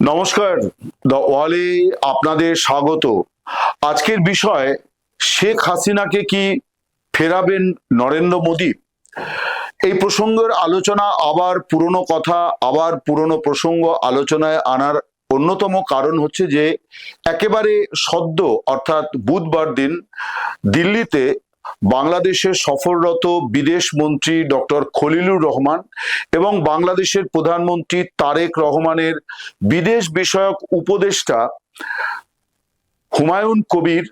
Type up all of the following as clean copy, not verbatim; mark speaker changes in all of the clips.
Speaker 1: নমস্কার, দ্য ওয়ালে আপনাদের স্বাগত। আজকের বিষয়, শেখ হাসিনাকে কি ফেরাবেন নরেন্দ্র মোদী? এই প্রসঙ্গের আলোচনা আবার পুরনো কথা, আবার পুরনো প্রসঙ্গ আলোচনায় আনার অন্যতম কারণ হচ্ছে যে একেবারে সদ্য অর্থাৎ বুধবার দিন দিল্লিতে বাংলাদেশের সফররত বিদেশ মন্ত্রী ডক্টর খলিলুর রহমান এবং বাংলাদেশের প্রধানমন্ত্রী তারেক রহমানের বিদেশ বিষয়ক উপদেষ্টা হুমায়ুন কবির,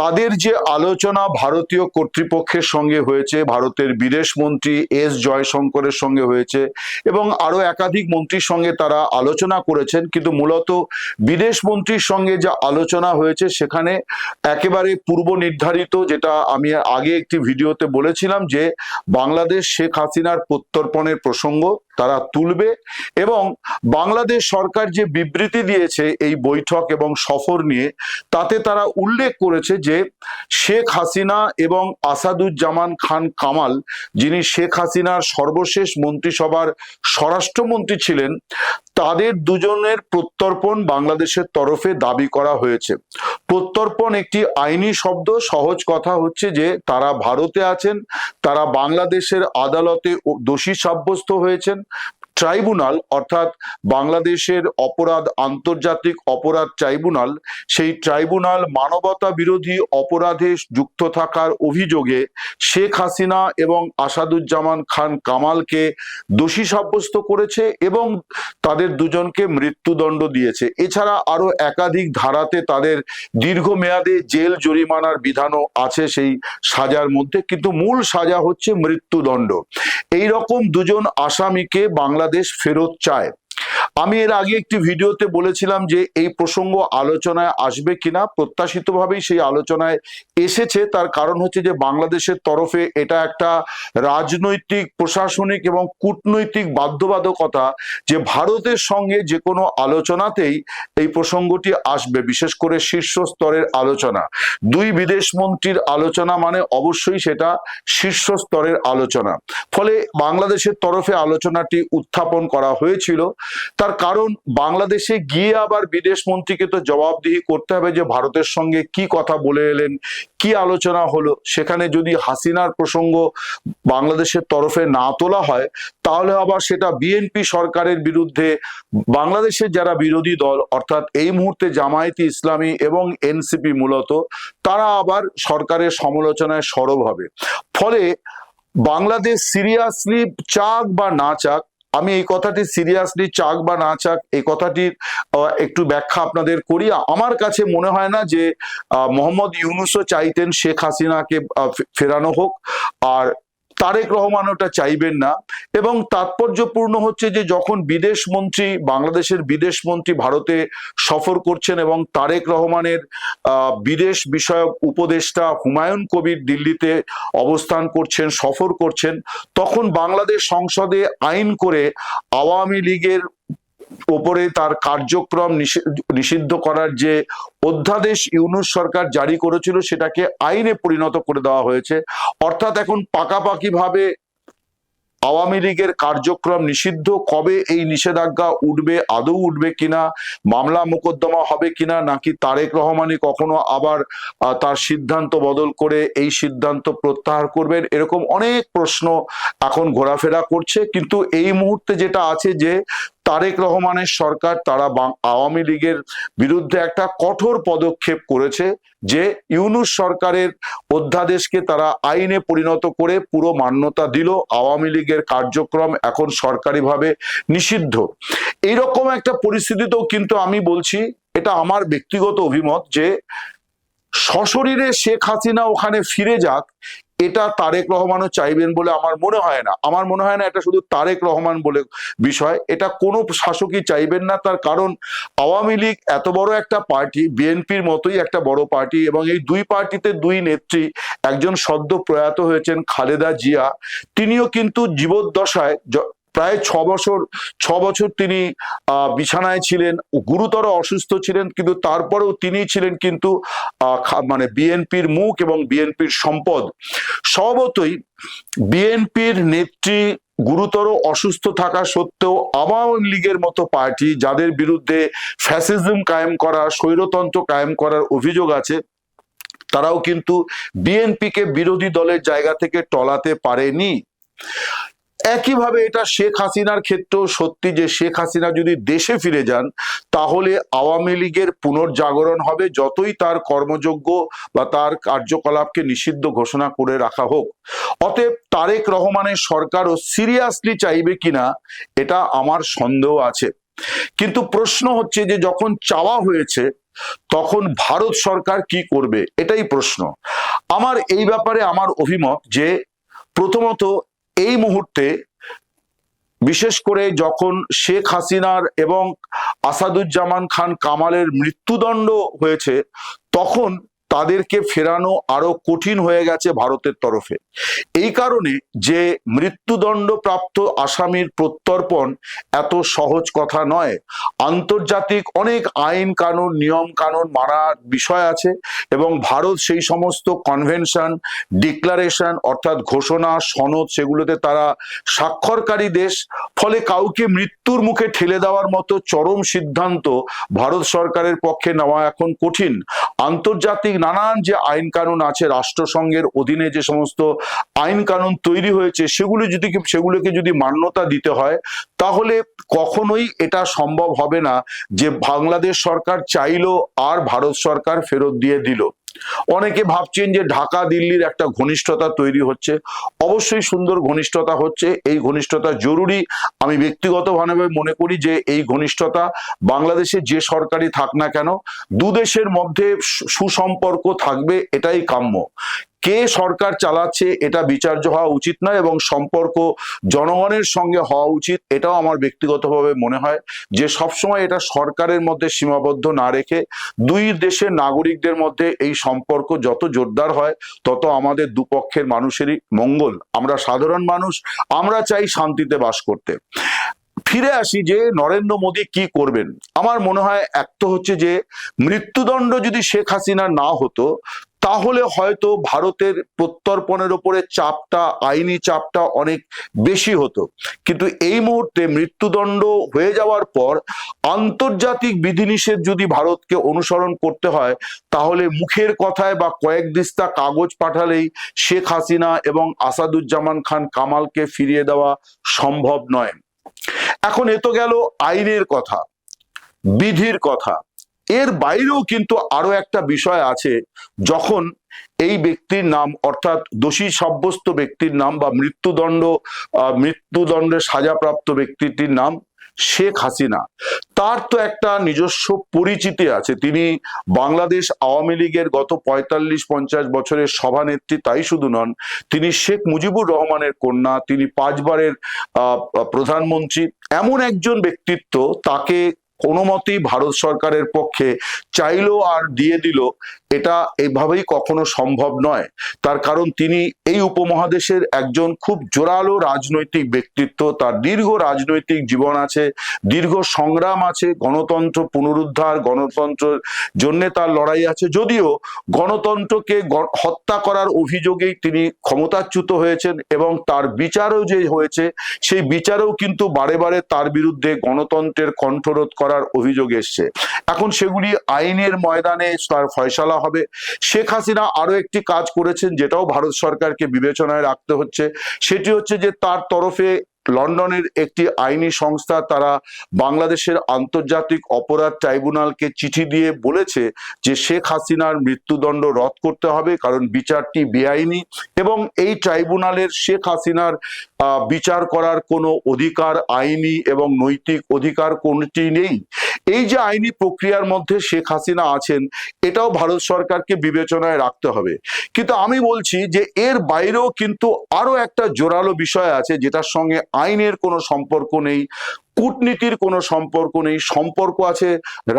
Speaker 1: তাদের যে আলোচনা ভারতীয় কর্তৃপক্ষের সঙ্গে হয়েছে, ভারতের বিদেশ মন্ত্রী এস জয়শঙ্করের সঙ্গে হয়েছে এবং আরো একাধিক মন্ত্রীর সঙ্গে তারা আলোচনা করেছেন, কিন্তু মূলত বিদেশ মন্ত্রীর সঙ্গে যা আলোচনা হয়েছে সেখানে একেবারে পূর্ব নির্ধারিত, যেটা আমি আগে একটি ভিডিওতে বলেছিলাম, যে বাংলাদেশ শেখ হাসিনার প্রত্যর্পণের প্রসঙ্গ তারা তুলবে এবং বাংলাদেশ সরকার যে বিবৃতি দিয়েছে এই বৈঠক এবং সফর নিয়ে, তাতে তারা উল্লেখ করেছে যে শেখ হাসিনা এবং আসাদুজ্জামান খান কামাল, যিনি শেখ হাসিনার সর্বশেষ মন্ত্রিসভার স্বরাষ্ট্রমন্ত্রী ছিলেন, তাদের দুজনের প্রত্যর্পণ বাংলাদেশের তরফে দাবি করা হয়েছে। প্রত্যর্পণ একটি আইনি শব্দ, সহজ কথা হচ্ছে যে তারা ভারতে আছেন, তারা বাংলাদেশের আদালতে দোষী সাব্যস্ত হয়েছেন। ট্রাইব্যুনাল অর্থাৎ বাংলাদেশের অপরাধ আন্তর্জাতিক অপরাধ ট্রাইব্যুনাল, সেই ট্রাইব্যুনাল মানবতা বিরোধী অপরাধে যুক্ত থাকার অভিযোগে শেখ হাসিনা এবং আসাদুজ্জামান খান কামালকে দোষী সাব্যস্ত করেছে এবং তাদের দুজনকে মৃত্যুদণ্ড দিয়েছে। এছাড়া আরো একাধিক ধারাতে তাদের দীর্ঘমেয়াদে জেল জরিমানার বিধানও আছে সেই সাজার মধ্যে, কিন্তু মূল সাজা হচ্ছে মৃত্যুদণ্ড। এই রকম দুজন আসামিকে বাংলাদেশ ফেরত চায়। আমি এর আগে একটি ভিডিওতে বলেছিলাম যে এই প্রসঙ্গ আলোচনায় আসবে কিনা, প্রত্যাশিতভাবেই সেই আলোচনায় এসেছে। তার কারণ হচ্ছে যে বাংলাদেশের তরফে এটা একটা রাজনৈতিক, প্রশাসনিক এবং কূটনৈতিক বাধ্যবাধকতা যে ভারতের সঙ্গে যে কোনো আলোচনাতেই এই প্রসঙ্গটি আসবে, বিশেষ করে শীর্ষ স্তরের আলোচনা। দুই বিদেশ মন্ত্রীর আলোচনা মানে অবশ্যই সেটা শীর্ষ স্তরের আলোচনা। ফলে বাংলাদেশের তরফে আলোচনাটি উত্থাপন করা হয়েছিল। তার কারণ বাংলাদেশে গিয়ে আবার বিদেশ মন্ত্রীকে তো জবাবদিহি করতে হবে যে ভারতের সঙ্গে কি কথা বলে এলেন, কি আলোচনা হলো। সেখানে যদি হাসিনার প্রসঙ্গ বাংলাদেশের তরফে না তোলা হয়, তাহলে আবার সেটা বিএনপি সরকারের বিরুদ্ধে বাংলাদেশের যারা বিরোধী দল অর্থাৎ এই মুহূর্তে জামায়াতে ইসলামী এবং এনসিপি, মূলত তারা আবার সরকারের সমালোচনায় সরব হবে। ফলে বাংলাদেশ সিরিয়াসলি চাক বা না চাক, আমি এই কথাটি সিরিয়াসলি চাক বা না চাক এই কথাটির একটু ব্যাখ্যা আপনাদের করি। আমার কাছে মনে হয় না যে মোহাম্মদ ইউনূসও চাইতেন শেখ হাসিনাকে ফেরানো হোক, আর তারেক রহমান ওটা চাইবেন না। এবং তাৎপর্যপূর্ণ হচ্ছে যে যখন বিদেশ মন্ত্রী, বাংলাদেশের বিদেশ মন্ত্রী ভারতে সফর করছেন এবং তারেক রহমানের বিদেশ বিষয়ক উপদেষ্টা হুমায়ুন কবির দিল্লিতে অবস্থান করছেন, সফর করছেন, তখন বাংলাদেশ সংসদে আইন করে আওয়ামী লীগের ওপরে তার কার্যক্রম নিষিদ্ধ করার যে অধ্যাদেশ ইউনূস সরকার জারি করেছিল, সেটাকে আইনে পরিণত করে দেওয়া হয়েছে। অর্থাৎ এখন পাকাপাকি ভাবে আওয়ামী লীগের কার্যক্রম নিষিদ্ধ। কবে এই নিষেধাজ্ঞা উঠবে, আদৌ উঠবে কিনা, মামলা মোকদ্দমা হবে কিনা, নাকি তারেক রহমানই কখনো আবার তার সিদ্ধান্ত বদল করে এই সিদ্ধান্ত প্রত্যাহার করবেন, এরকম অনেক প্রশ্ন এখন ঘোরাফেরা করছে। কিন্তু এই মুহূর্তে যেটা আছে যে তারেক রহমানের সরকার, তারা আওয়ামী লীগের বিরুদ্ধে একটা কঠোর পদক্ষেপ করেছে যে ইউনূস সরকারের অধ্যাদেশকে তারা আইনে পরিণত করে পুরো মান্যতা দিল। আওয়ামী লীগের কার্যক্রম এখন সরকারিভাবে নিষিদ্ধ। এইরকম একটা পরিস্থিতিতেও কিন্তু আমি বলছি, এটা আমার ব্যক্তিগত অভিমত, যে সশরীরে শেখ হাসিনা ওখানে ফিরে যাক, এটা তারেক রহমানও চাইবেন বলে আমার মনে হয় না। আমার মনে হয় না এটা শুধু তারেক রহমান বলে বিষয়, এটা কোনো শাসকই চাইবেন না। তার কারণ আওয়ামী লীগ এত বড় একটা পার্টি, বিএনপির মতোই একটা বড় পার্টি, এবং এই দুই পার্টিতে দুই নেত্রী, একজন সদ্য প্রয়াত হয়েছেন খালেদা জিয়া, তিনিও কিন্তু জীবদ্দশায় প্রায় 6 বছর তিনি বিছানায় ছিলেন, গুরুতর অসুস্থ ছিলেন, কিন্তু তারপরেও তিনি ছিলেন কিন্তু মানে বিএনপির মুখ এবং বিএনপির সম্পদ। স্বভাবতই বিএনপির নেত্রী গুরুতর অসুস্থ থাকা সত্ত্বেও আওয়ামী লীগের মতো পার্টি, যাদের বিরুদ্ধে ফ্যাসিজম কায়েম করা, স্বৈরতন্ত্র কায়েম করার অভিযোগ আছে, তারাও কিন্তু বিএনপিকে বিরোধী দলের জায়গা থেকে টলাতে পারেনি। একইভাবে এটা শেখ হাসিনার ক্ষেত্রেও সত্যি যে শেখ হাসিনা যদি দেশে ফিরে যান তাহলে আওয়ামী লীগের পুনর্জাগরণ হবে, যতই তার কর্মযোগ্য বা তার কার্যকলাপকে নিষিদ্ধ ঘোষণা করে রাখা হোক। অতএব তারেক রহমানের সরকারও সিরিয়াসলি চাইবে কিনা এটা আমার সন্দেহ আছে। কিন্তু প্রশ্ন হচ্ছে যে যখন চাওয়া হয়েছে তখন ভারত সরকার কি করবে, এটাই প্রশ্ন। আমার এই ব্যাপারে আমার অভিমত যে প্রথমত এই মুহূর্তে বিশেষ করে যখন শেখ হাসিনার এবং আসাদুজ্জামান খান কামালের মৃত্যুদণ্ড হয়েছে তখন তাদেরকে ফেরানো আরো কঠিন হয়ে গেছে ভারতের তরফে। এই কারণে যে মৃত্যুদণ্ড প্রাপ্ত আসামির প্রত্যর্পণ এত সহজ কথা নয়। আন্তর্জাতিক অনেক আইন কানুন নিয়ম কানুন মানার বিষয় আছে এবং ভারত সেই সমস্ত কনভেনশন, ডিক্লারেশন অর্থাৎ ঘোষণা, সনদ সেগুলোতে তারা স্বাক্ষরকারী দেশ। ফলে কাউকে মৃত্যুর মুখে ঠেলে দেওয়ার মতো চরম সিদ্ধান্ত ভারত সরকারের পক্ষে নেওয়া এখন কঠিন। আন্তর্জাতিক নানান যে আইন কানুন আছে, রাষ্ট্রসংঘের অধীনে যে সমস্ত আইন কানুন তৈরি হয়েছে সেগুলোকে যদি মান্যতা দিতে হয় তাহলে কখনোই এটা সম্ভব হবে না যে বাংলাদেশ সরকার চাইলো আর ভারত সরকার ফেরত দিয়ে দিল। অনেকে ভাবছেন যে ঢাকা দিল্লির একটা ঘনিষ্ঠতা তৈরি হচ্ছে, অবশ্যই সুন্দর ঘনিষ্ঠতা হচ্ছে, এই ঘনিষ্ঠতা জরুরি। আমি ব্যক্তিগতভাবে মনে করি যে এই ঘনিষ্ঠতা বাংলাদেশে যে সরকারই থাক না কেন দুদেশের মধ্যে সুসম্পর্ক থাকবে, এটাই কাম্য। কে সরকার চালাচ্ছে এটা বিচার্য হওয়া উচিত নয় এবং সম্পর্ক জনগণের সঙ্গে হওয়া উচিত, এটাও আমার ব্যক্তিগতভাবে মনে হয় যে সবসময় এটা সরকারের মধ্যে সীমাবদ্ধ না রেখে দুই দেশের নাগরিকদের মধ্যে এই সম্পর্ক যত জোরদার হয় তত আমাদের দুপক্ষের মানুষেরই মঙ্গল। আমরা সাধারণ মানুষ, আমরা চাই শান্তিতে বাস করতে। ফিরে আসি যে নরেন্দ্র মোদী কি করবেন। আমার মনে হয় এক তো হচ্ছে যে মৃত্যুদণ্ড যদি শেখ হাসিনা না হতো তাহলে হয়তো ভারতের প্রত্যর্পণের উপরে চাপটা, আইনি চাপটা অনেক বেশি হতো। কিন্তু এই মুহূর্তে মৃত্যুদণ্ড হয়ে যাওয়ার পর আন্তর্জাতিক বিধিনিষেধ যদি ভারতকে অনুসরণ করতে হয় তাহলে মুখের কথায় বা কয়েক দিস্তা কাগজ পাঠালেই শেখ হাসিনা এবং আসাদুজ্জামান খান কামালকে ফিরিয়ে দেওয়া সম্ভব নয়। এখন এ তো গেল আইনের কথা, বিধির কথা। এর বাইরেও কিন্তু আরো একটা বিষয় আছে। যখন এই ব্যক্তির নাম অর্থাৎ দোষী সাব্যস্ত ব্যক্তির নাম বা মৃত্যুদণ্ডের সাজাপ্রাপ্ত ব্যক্তিটির নাম শেখ হাসিনা, তার তো একটা নিজস্ব পরিচিতি আছে। তিনি বাংলাদেশ আওয়ামী লীগের গত 45-50 বছরের সভানেত্রী, তাই শুধু নন, তিনি শেখ মুজিবুর রহমানের কন্যা, তিনি 5 বারের প্রধানমন্ত্রী। এমন একজন ব্যক্তিত্ব, তাকে কোনো মতেই ভারত সরকারের পক্ষে চাইলো আর দিয়ে দিল এটা এইভাবেই কখনো সম্ভব নয়। তার কারণ তিনি এই উপমহাদেশের একজন খুব জোরালো রাজনৈতিক ব্যক্তিত্ব, তার দীর্ঘ রাজনৈতিক জীবন আছে, দীর্ঘ সংগ্রাম আছে, গণতন্ত্র পুনরুদ্ধার, গণতন্ত্রের জন্য তার লড়াই আছে। যদিও গণতন্ত্রকে হত্যা করার অভিযোগেই তিনি ক্ষমতাচ্যুত হয়েছেন এবং তার বিচারও যে হয়েছে সেই বিচারেও কিন্তু বারে বারে তার বিরুদ্ধে গণতন্ত্রের কণ্ঠরোধ করার অভিযোগ এসছে। এখন সেগুলি আইনের ময়দানে তার ফয়সালা হবে। শেখ হাসিনা আরো একটি কাজ করেছেন যেটাও ভারত সরকারকে বিবেচনায় রাখতে হচ্ছে, সেটি হচ্ছে যে তার তরফে লন্ডনের একটি আইনি সংস্থা তারা বাংলাদেশের আন্তর্জাতিক অপরাধ ট্রাইব্যুনালকে চিঠি দিয়ে বলেছে যে শেখ হাসিনার মৃত্যুদণ্ড রদ করতে হবে, কারণ বিচারটি বেআইনি এবং এই ট্রাইব্যুনালের শেখ হাসিনার বিচার করার কোনো অধিকার, আইনি এবং নৈতিক অধিকার কোনটি নেই। এই যে আইনি প্রক্রিয়ার মধ্যে শেখ হাসিনা আছেন এটাও ভারত সরকারকে বিবেচনায় রাখতে হবে। কিন্তু আমি বলছি যে এর বাইরেও কিন্তু আরো একটা জোরালো বিষয় আছে যেটার সঙ্গে আইনের কোনো সম্পর্ক নেই। কূটনীতির কোনো সম্পর্ক নেই, সম্পর্ক আছে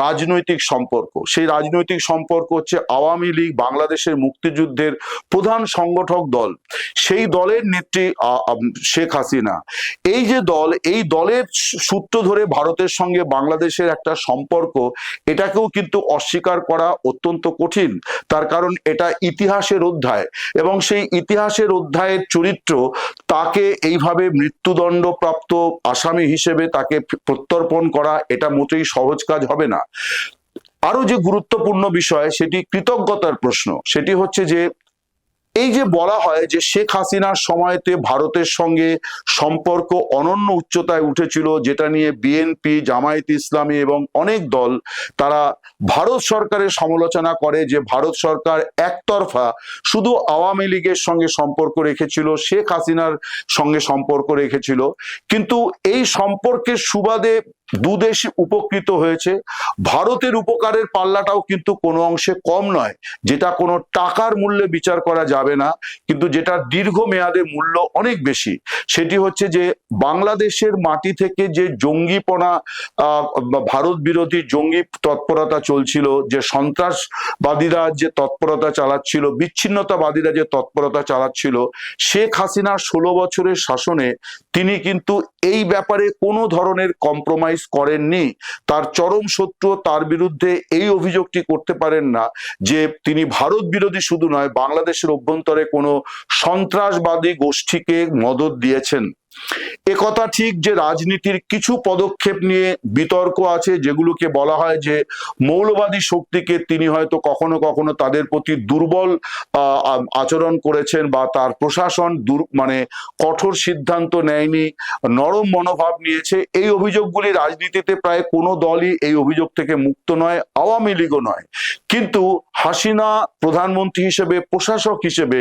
Speaker 1: রাজনৈতিক সম্পর্ক। সেই রাজনৈতিক সম্পর্ক হচ্ছে আওয়ামী লীগ, বাংলাদেশের মুক্তিযুদ্ধের প্রধান সংগঠক দল, সেই দলের নেত্রী শেখ হাসিনা। এই যে দল, এই দলের সূত্র ধরে ভারতের সঙ্গে বাংলাদেশের একটা সম্পর্ক, এটাকেও কিন্তু অস্বীকার করা অত্যন্ত কঠিন। তার কারণ এটা ইতিহাসের অধ্যায়, এবং সেই ইতিহাসের অধ্যায়ের চরিত্র, তাকে এইভাবে মৃত্যুদণ্ডপ্রাপ্ত আসামি হিসেবে তাকে প্রত্যর্পণ করা, এটা মোটেই সহজ কাজ হবে না। আরো যে গুরুত্বপূর্ণ বিষয়, সেটি কৃতজ্ঞতার প্রশ্ন। সেটি হচ্ছে যে এই যে বলা হয় যে শেখ হাসিনার সময়তে ভারতের সঙ্গে সম্পর্ক অনন্য উচ্চতায় উঠেছিল, যেটা নিয়ে বিএনপি, জামায়াতে ইসলামী এবং অনেক দল তারা ভারত সরকারের সমালোচনা করে যে ভারত সরকার একতরফা শুধু আওয়ামী লীগের সঙ্গে সম্পর্ক রেখেছিল, শেখ হাসিনার সঙ্গে সম্পর্ক রেখেছিল। কিন্তু এই সম্পর্কের সুবাদে দুদেশ উপকৃত হয়েছে। ভারতের উপকারের পাল্লাটাও কিন্তু কোনো অংশে কম নয়, যেটা কোনো টাকার মূল্যে বিচার করা যাবে না, কিন্তু যেটা দীর্ঘমেয়াদে মূল্য অনেক বেশি। সেটি হচ্ছে যে বাংলাদেশের মাটি থেকে যে জঙ্গিপনা, ভারত বিরোধী জঙ্গি তৎপরতা চলছিল, যে সন্ত্রাসবাদীরা যে তৎপরতা চালাচ্ছিল, বিচ্ছিন্নতাবাদীরা যে তৎপরতা চালাচ্ছিল, শেখ হাসিনা 16 বছরের শাসনে তিনি কিন্তু এই ব্যাপারে কোনো ধরনের কম্প্রোমাইজ করেননি। তার চরম শত্রু তার বিরুদ্ধে এই অভিযোগটি করতে পারেন না যে তিনি ভারত বিরোধী শুধু নয়, বাংলাদেশের অভ্যন্তরে কোনো সন্ত্রাসবাদী গোষ্ঠীকে মদদ দিয়েছেন। একথা ঠিক যে রাজনীতির কিছু পদক্ষেপ নিয়ে বিতর্ক আছে, যেগুলোকে বলা হয় যে মৌলবাদী শক্তিকে তিনি হয়তো কখনো কখনো তাদের প্রতি দুর্বল আচরণ করেছেন, বা তার প্রশাসন মানে কঠোর সিদ্ধান্ত নেয়নি, নরম মনোভাব নিয়েছে। এই অভিযোগগুলি রাজনীতিতে প্রায় কোনো দলই এই অভিযোগ থেকে মুক্ত নয়, আওয়ামী লীগও নয়। কিন্তু হাসিনা প্রধানমন্ত্রী হিসেবে, প্রশাসক হিসেবে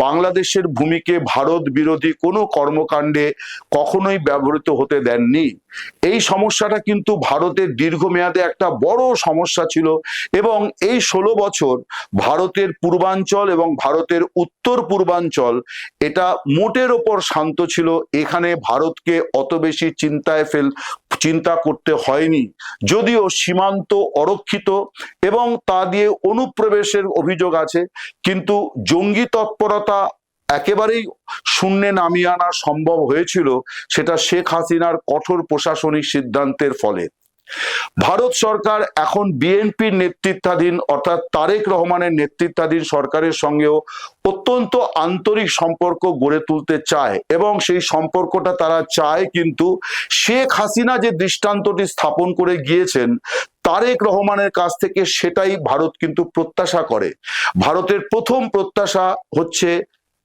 Speaker 1: বাংলাদেশের ভূমিকে ভারত বিরোধী কোনো কর্মকাণ্ডে কখনোই ব্যবহৃত হতে দেননি। এই সমস্যাটা কিন্তু ভারতের দীর্ঘমেয়াদে একটা বড় সমস্যা ছিল, এবং এই 16 বছর ভারতের পূর্বাঞ্চল এবং ভারতের উত্তর পূর্বাঞ্চল এটা মোটের ওপর শান্ত ছিল। এখানে ভারতকে অত বেশি চিন্তা করতে হয়নি, যদিও সীমান্ত অরক্ষিত এবং তা দিয়ে অনুপ্রবেশের অভিযোগ আছে, কিন্তু জঙ্গি তৎপরতা একেবারেই শূন্যে নামিয়ে আনা সম্ভব হয়েছিল, সেটা শেখ হাসিনার কঠোর প্রশাসনিক সিদ্ধান্তের ফলে। ভারত সরকার এখন বিএনপির নেতৃত্বাধীন, অর্থাৎ তারেক রহমানের নেতৃত্বাধীন সরকারের সঙ্গেও অত্যন্ত আন্তরিক সম্পর্ক গড়ে তুলতে চায়, এবং সেই সম্পর্কটা তারা চায়, কিন্তু শেখ হাসিনা যে দৃষ্টান্তটি স্থাপন করে গিয়েছেন তারেক রহমানের কাছ থেকে, সেটাই ভারত কিন্তু প্রত্যাশা করে। ভারতের প্রথম প্রত্যাশা হচ্ছে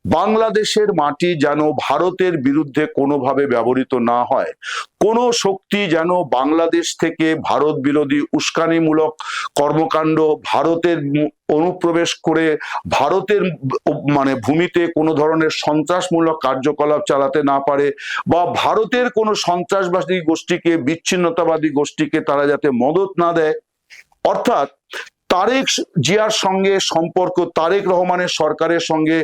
Speaker 1: বাংলাদেশের মাটি যেন ভারতের বিরুদ্ধে কোনোভাবে ব্যবহৃত না হয়, কোনো শক্তি যেন বাংলাদেশ থেকে ভারত বিরোধী উস্কানিমূলক কর্মকাণ্ড, ভারতের অনুপ্রবেশ করে ভারতের মানে ভূমিতে কোনো ধরনের সন্ত্রাসমূলক কার্যকলাপ চালাতে না পারে, বা ভারতের কোনো সন্ত্রাসবাদী গোষ্ঠীকে, বিচ্ছিন্নতাবাদী গোষ্ঠীকে তারা যাতে মদত না দেয়। অর্থাৎ তারেক জিয়ার সঙ্গে সম্পর্ক, তারেক রহমানের সরকারের সঙ্গে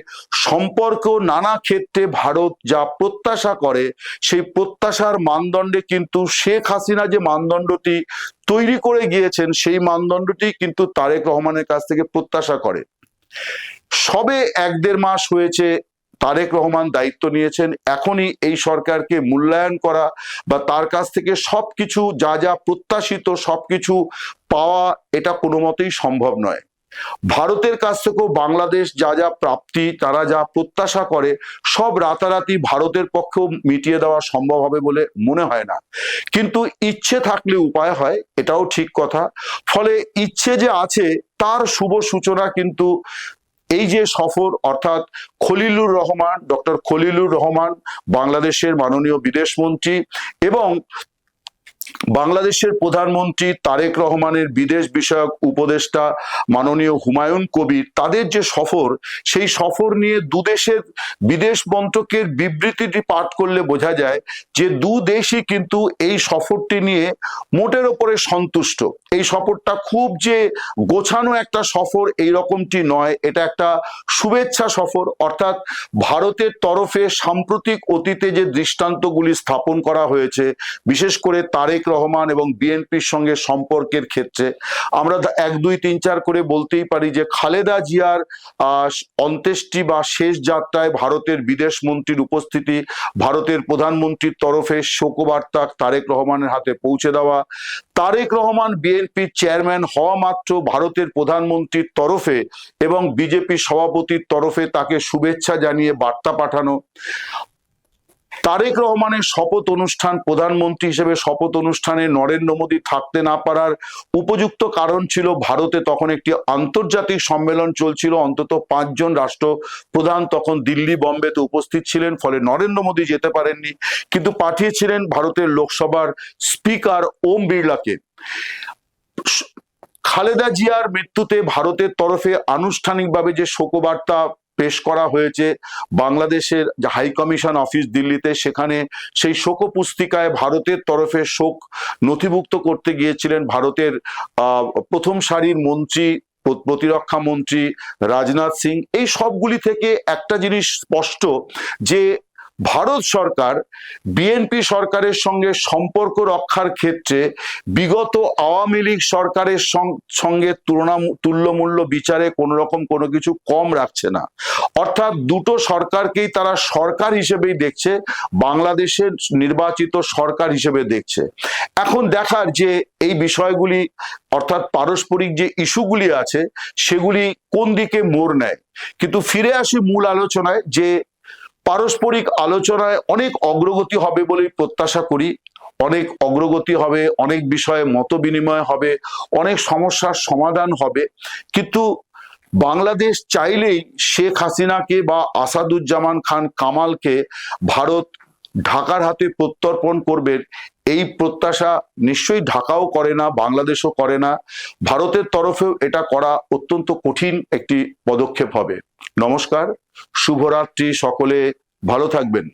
Speaker 1: সম্পর্ক নানা ক্ষেত্রে ভারত যা প্রত্যাশা করে, সেই প্রত্যাশার মানদণ্ডে কিন্তু শেখ হাসিনা যে মানদণ্ডটি তৈরি করে গিয়েছেন, সেই মানদণ্ডটি কিন্তু তারেক রহমানের কাছ থেকে প্রত্যাশা করে। সবে 1-1.5 মাস হয়েছে তারেক রহমান দায়িত্ব নিয়েছেন, এখনই এই সরকারকে মূল্যায়ন করা বা তার কাছ থেকে সবকিছু যা যা প্রত্যাশিত সবকিছু পাওয়া, এটা কোনো মতেই সম্ভব নয়। ভারতের কাছ থেকেও বাংলাদেশ যা যা প্রাপ্তি, তারা যা প্রত্যাশা করে, সব রাতারাতি ভারতের পক্ষেও মিটিয়ে দেওয়া সম্ভব হবে বলে মনে হয় না। কিন্তু ইচ্ছে থাকলে উপায় হয়, এটাও ঠিক কথা। ফলে ইচ্ছে যে আছে তার শুভ সূচনা কিন্তু এই যে সফর, অর্থাৎ খলিলুর রহমান, ডক্টর খলিলুর রহমান বাংলাদেশের মাননীয় বিদেশমন্ত্রী, এবং বাংলাদেশের প্রধানমন্ত্রী তারেক রহমানের বিদেশ বিষয়ক উপদেষ্টা মাননীয় হুমায়ুন কবির তাদের যে সফর, সেই সফর নিয়ে দুদেশের বিদেশ মন্ত্রকের বিবৃতিটি পাঠ করলে বোঝা যায় যে দুদেশই কিন্তু এই সফরটি নিয়ে মোটের ওপরে সন্তুষ্ট। এই সফরটা খুব যে গোছানো একটা সফর এই রকমটি নয়, এটা একটা শুভেচ্ছা সফর। অর্থাৎ ভারতের তরফে সাম্প্রতিক অতীতে যে দৃষ্টান্তগুলি স্থাপন করা হয়েছে, বিশেষ করে তারেক রহমান এবং বিএনপির সঙ্গে সম্পর্কের ক্ষেত্রে আমরা 1, 2, 3, 4 করে বলতেই পারি যে খালেদা জিয়ার অন্ত্যেষ্টি বা শেষ যাত্রায় ভারতের বিদেশ মন্ত্রীর উপস্থিতি, ভারতের প্রধানমন্ত্রীর তরফে শোকবার্তা তারেক রহমানের হাতে পৌঁছে দেওয়া, তারেক রহমান বিএনপির চেয়ারম্যান হওয়া মাত্র ভারতের প্রধানমন্ত্রীর তরফে এবং বিজেপি সভাপতির তরফে তাকে শুভেচ্ছা জানিয়ে বার্তা পাঠানো, তারেক রহমানের শপথ অনুষ্ঠান, প্রধানমন্ত্রী হিসেবে শপথ অনুষ্ঠানে নরেন্দ্র মোদী থাকতে না পারার উপযুক্ত কারণ ছিল ভারতে তখন একটি আন্তর্জাতিক সম্মেলন চলছিল, অন্তত 5 জন রাষ্ট্রপ্রধান তখন দিল্লি বম্বেতে উপস্থিত ছিলেন, ফলে নরেন্দ্র মোদী যেতে পারেননি, কিন্তু পাঠিয়েছিলেন ভারতের লোকসভার স্পিকার ওম বিড়লাকে। খালেদা জিয়ার মৃত্যুতে ভারতের তরফে আনুষ্ঠানিকভাবে যে শোকবার্তা পেশ করা হয়েছে বাংলাদেশের হাই কমিশন অফিস দিল্লিতে, সেখানে সেই শোক পুস্তিকায় ভারতের তরফে শোক নথিভুক্ত করতে গিয়েছিলেন ভারতের প্রথম সারির মন্ত্রী, প্রতিরক্ষা মন্ত্রী রাজনাথ সিং। এই সবগুলি থেকে একটা জিনিস স্পষ্ট যে ভারত সরকার বিএনপি সরকারের সঙ্গে সম্পর্ক রক্ষার ক্ষেত্রে বিগত আওয়ামী লীগ সরকারের সঙ্গে তুল্যমূল্য বিচারে কোনো রকম কোনো কিছু কম রাখছে না। অর্থাৎ দুটো সরকারকেই তারা সরকার হিসেবেই দেখছে, বাংলাদেশের নির্বাচিত সরকার হিসেবে দেখছে। এখন দেখার যে এই বিষয়গুলি অর্থাৎ পারস্পরিক যে ইস্যুগুলি আছে সেগুলি কোন দিকে মোড় নেয়। কিন্তু ফিরে আসি মূল আলোচনায়, যে পারস্পরিক আলোচনায় অনেক অগ্রগতি হবে বলেই প্রত্যাশা করি, অনেক অগ্রগতি হবে, অনেক বিষয়ে মত বিনিময় হবে, অনেক সমস্যার সমাধান হবে। কিন্তু বাংলাদেশ চাইলেই শেখ হাসিনাকে বা আসাদুজ্জামান খান কামালকে ভারত ঢাকার হাতে প্রত্যর্পণ করবে, এই প্রত্যাশা নিশ্চয়ই ঢাকাও করে না, বাংলাদেশও করে না। ভারতের তরফেও এটা করা অত্যন্ত কঠিন একটি পদক্ষেপ হবে। নমস্কার, শুভরাত্রি, সকলে ভালো থাকবেন।